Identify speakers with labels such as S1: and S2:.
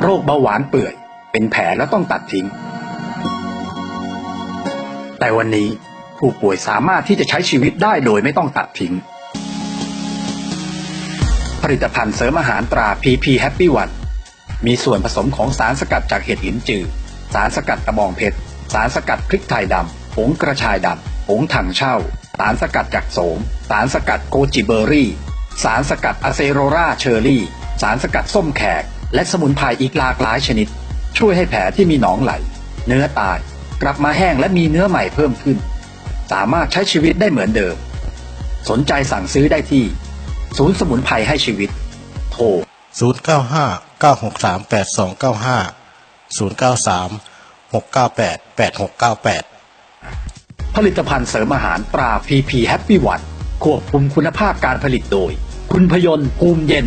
S1: โรคเบาหวานเปื่อยเป็นแผลแล้วต้องตัดทิ้งแต่วันนี้ผู้ป่วยสามารถที่จะใช้ชีวิตได้โดยไม่ต้องตัดทิ้งผลิตภัณฑ์เสริมอาหารตรา PP Happy One มีส่วนผสมของสารสกัดจากเห็ดหินจืดสารสกัดตะบองเพชรสารสกัดพริกไทยดำผงกระชายดำผงถังเช่าสารสกัดจากโสมสารสกัดโกจิเบอร์รี่สารสกัดอะเซโรราเชอร์รี่สารสกัดส้มแขกและสมุนไพรอีกหลากหลายชนิดช่วยให้แผลที่มีหนองไหลเนื้อตายกลับมาแห้งและมีเนื้อใหม่เพิ่มขึ้นสามารถใช้ชีวิตได้เหมือนเดิมสนใจสั่งซื้อได้ที่ศูนย์สมุนไพรให้ชีวิตโทร
S2: 0959638295
S1: ผลิตภัณฑ์เสริมอาหารตรา PP Happy One ควบคุมคุณภาพการผลิตโดยคุณพยนต์ภูมิเย็น